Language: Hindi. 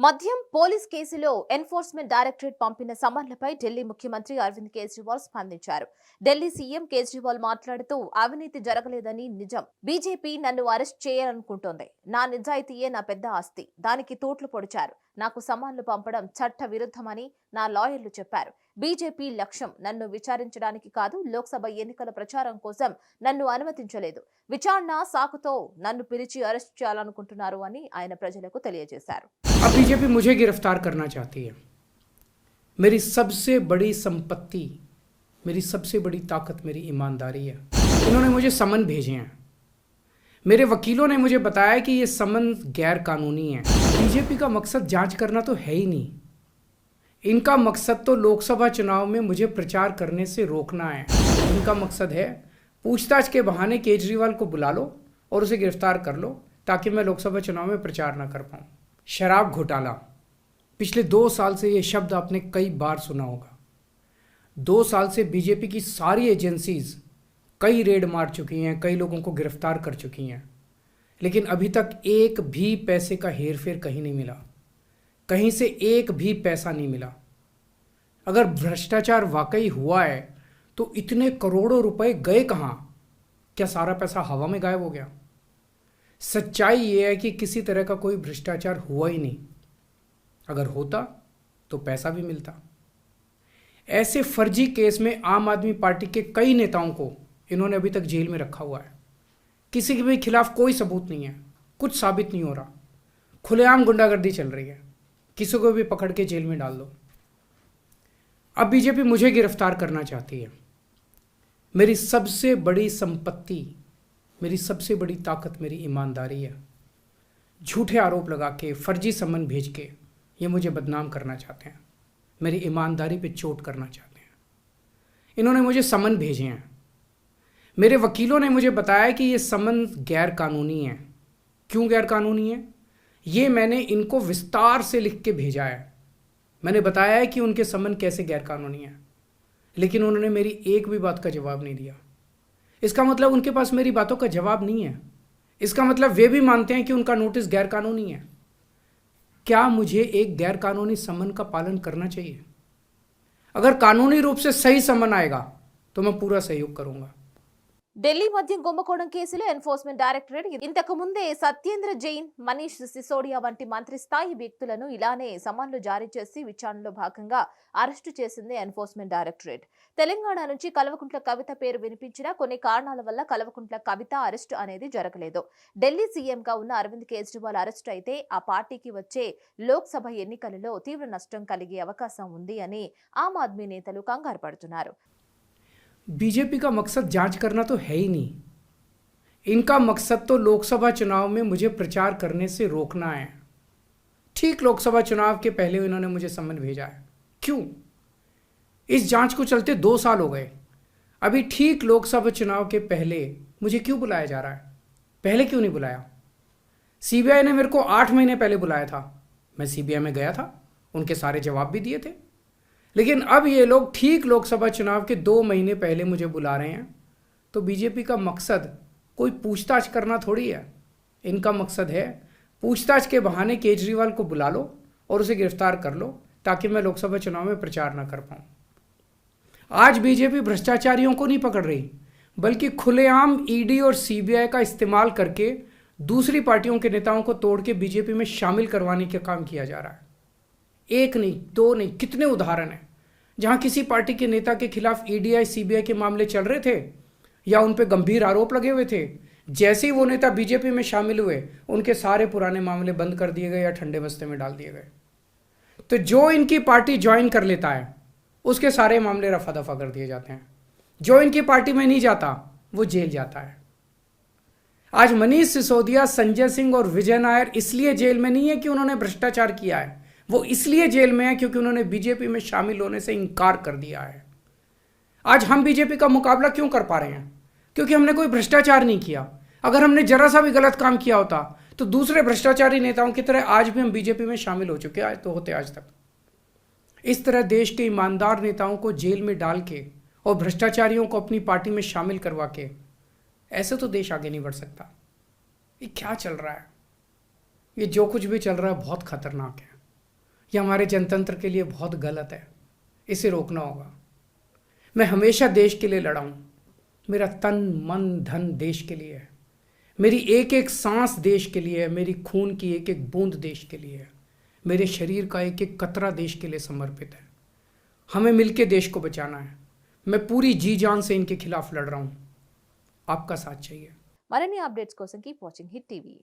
మద్యం పోలీస్ కేసులో ఎన్ఫోర్స్మెంట్ డైరెక్టరేట్ పంపిన సమన్లపై ఢిల్లీ ముఖ్యమంత్రి అరవింద్ కేజ్రీవాల్ స్పందించారు. ఢిల్లీ సీఎం కేజ్రీవాల్ మాట్లాడుతూ అవినీతి జరగలేదని నిజం. బీజేపీ నన్ను అరెస్ట్ చేయాలనుకుంటోంది. నా నిజాయితీయే నా పెద్ద ఆస్తి. దానికి తూట్లు పొడిచారు. నాకు సమన్లు పంపడం చట్ట విరుద్ధమని నా లాయర్లు చెప్పారు. బీజేపీ లక్ష్యం నన్ను విచారించడానికి కాదు, లోక్సభ ఎన్నికల ప్రచారం కోసం నన్ను అనుమతించలేదు. విచారణ సాకుతో నన్ను పిలిచి అరెస్ట్ చేయాలనుకుంటున్నారు అని ఆయన ప్రజలకు తెలియజేశారు. अब बीजेपी मुझे गिरफ्तार करना चाहती है। मेरी सबसे बड़ी संपत्ति, मेरी सबसे बड़ी ताकत मेरी ईमानदारी है। इन्होंने मुझे समन भेजे हैं। मेरे वकीलों ने मुझे बताया कि ये समन गैर कानूनी है। बीजेपी का मकसद जांच करना तो है ही नहीं। इनका मकसद तो लोकसभा चुनाव में मुझे प्रचार करने से रोकना है। इनका मकसद है पूछताछ के बहाने केजरीवाल को बुला लो और उसे गिरफ्तार कर लो ताकि मैं लोकसभा चुनाव में प्रचार न कर पाऊँ। शराब घोटाला, पिछले 2 साल से ये शब्द आपने कई बार सुना होगा। 2 साल से बीजेपी की सारी एजेंसीज कई रेड मार चुकी हैं, कई लोगों को गिरफ्तार कर चुकी हैं, लेकिन अभी तक एक भी पैसे का हेरफेर कहीं नहीं मिला। कहीं से एक भी पैसा नहीं मिला। अगर भ्रष्टाचार वाकई हुआ है तो इतने करोड़ों रुपए गए कहाँ? क्या सारा पैसा हवा में गायब हो गया? सच्चाई ये है कि किसी तरह का कोई भ्रष्टाचार हुआ ही नहीं। अगर होता तो पैसा भी मिलता। ऐसे फर्जी केस में आम आदमी पार्टी के कई नेताओं को इन्होंने अभी तक जेल में रखा हुआ है। किसी के भी खिलाफ कोई सबूत नहीं है, कुछ साबित नहीं हो रहा, खुलेआम गुंडागर्दी चल रही है। किसी को भी पकड़ के जेल में डाल दो। अब बीजेपी मुझे गिरफ्तार करना चाहती है। मेरी सबसे बड़ी संपत्ति, मेरी सबसे बड़ी ताकत मेरी ईमानदारी है। झूठे आरोप लगा के, फर्जी समन भेज के ये मुझे बदनाम करना चाहते हैं, मेरी ईमानदारी पे चोट करना चाहते हैं। इन्होंने मुझे समन भेजे हैं। मेरे वकीलों ने मुझे बताया कि ये समन गैर कानूनी है। क्यों गैर कानूनी है? ये मैंने इनको विस्तार से लिख के भेजा है। मैंने बताया है कि उनके समन कैसे गैर कानूनी है, लेकिन उन्होंने मेरी एक भी बात का जवाब नहीं दिया। इसका मतलब उनके पास मेरी बातों का जवाब नहीं है। इसका मतलब वे भी मानते हैं कि उनका नोटिस गैर कानूनी है। क्या मुझे एक गैर कानूनी समन का पालन करना चाहिए? अगर कानूनी रूप से सही समन आएगा तो मैं पूरा सहयोग करूंगा। ఢిల్లీ మద్యం కుంభకోణం కేసులో ఎన్ఫోర్స్మెంట్ డైరెక్టరేట్ ఇంతకు ముందే సత్యేంద్ర జైన్, మనీష్ సిసోడియా వంటి మంత్రి స్థాయి వ్యక్తులను ఇలానే సమన్లు జారీ చేసి విచారణలో భాగంగా అరెస్టు చేసింది ఎన్ఫోర్స్మెంట్ డైరెక్టరేట్. తెలంగాణ నుంచి కల్వకుంట్ల కవిత పేరు వినిపించినా కొన్ని కారణాల వల్ల కల్వకుంట్ల కవిత అరెస్టు అనేది జరగలేదు. ఢిల్లీ సీఎంగా ఉన్న అరవింద్ కేజ్రీవాల్ అరెస్టు అయితే ఆ పార్టీకి వచ్చే లోక్సభ ఎన్నికలలో తీవ్ర నష్టం కలిగే అవకాశం ఉంది అని ఆమ్ ఆద్మీ నేతలు కంగారు పడుతున్నారు. बीजेपी का मकसद जांच करना तो है ही नहीं। इनका मकसद तो लोकसभा चुनाव में मुझे प्रचार करने से रोकना है। ठीक लोकसभा चुनाव के पहले इन्होंने मुझे समन भेजा है। क्यों? इस जांच को चलते 2 साल हो गए। अभी ठीक लोकसभा चुनाव के पहले मुझे क्यों बुलाया जा रहा है? पहले क्यों नहीं बुलाया? सीबीआई ने मेरे को 8 महीने पहले बुलाया था। मैं सीबीआई में गया था, उनके सारे जवाब भी दिए थे। लेकिन अब ये लोग ठीक लोकसभा चुनाव के 2 महीने पहले मुझे बुला रहे हैं। तो बीजेपी का मकसद कोई पूछताछ करना थोड़ी है। इनका मकसद है पूछताछ के बहाने केजरीवाल को बुला लो और उसे गिरफ्तार कर लो ताकि मैं लोकसभा चुनाव में प्रचार न कर पाऊँ। आज बीजेपी भ्रष्टाचारियों को नहीं पकड़ रही, बल्कि खुलेआम ईडी और सीबीआई का इस्तेमाल करके दूसरी पार्टियों के नेताओं को तोड़ के बीजेपी में शामिल करवाने का काम किया जा रहा है। एक नहीं, 2 नहीं, कितने उदाहरण हैं जहां किसी पार्टी के नेता के खिलाफ ईडीआई सीबीआई के मामले चल रहे थे या उन पे गंभीर आरोप लगे हुए थे। जैसे ही वो नेता बीजेपी में शामिल हुए, उनके सारे पुराने मामले बंद कर दिए गए या ठंडे बस्ते में डाल दिए गए। तो जो इनकी पार्टी ज्वाइन कर लेता है उसके सारे मामले रफा दफा कर दिए जाते हैं। जो इनकी पार्टी में नहीं जाता वो जेल जाता है। आज मनीष सिसोदिया, संजय सिंह और विजय नायर इसलिए जेल में नहीं है कि उन्होंने भ्रष्टाचार किया है, वो इसलिए जेल में है क्योंकि उन्होंने बीजेपी में शामिल होने से इनकार कर दिया है। आज हम बीजेपी का मुकाबला क्यों कर पा रहे हैं? क्योंकि हमने कोई भ्रष्टाचार नहीं किया। अगर हमने जरा सा भी गलत काम किया होता तो दूसरे भ्रष्टाचारी नेताओं की तरह आज भी हम बीजेपी में शामिल हो चुके तो होते आज तक। इस तरह देश के ईमानदार नेताओं को जेल में डाल के और भ्रष्टाचारियों को अपनी पार्टी में शामिल करवा के ऐसे तो देश आगे नहीं बढ़ सकता। ये क्या चल रहा है? ये जो कुछ भी चल रहा है बहुत खतरनाक है। ये हमारे जनतंत्र के लिए बहुत गलत है, इसे रोकना होगा। मैं हमेशा देश के लिए लड़ा हूँ, मेरा तन मन धन देश के लिए है, मेरी एक एक सांस देश के लिए है, मेरी खून की एक एक बूंद देश के लिए है, मेरे शरीर का एक एक कतरा देश के लिए समर्पित है। हमें मिलके देश को बचाना है। मैं पूरी जी जान से इनके खिलाफ लड़ रहा हूँ, आपका साथ चाहिए। మరిన్ని అప్డేట్స్ కోసం కీప్ వాచింగ్ హిట్ టీవీ।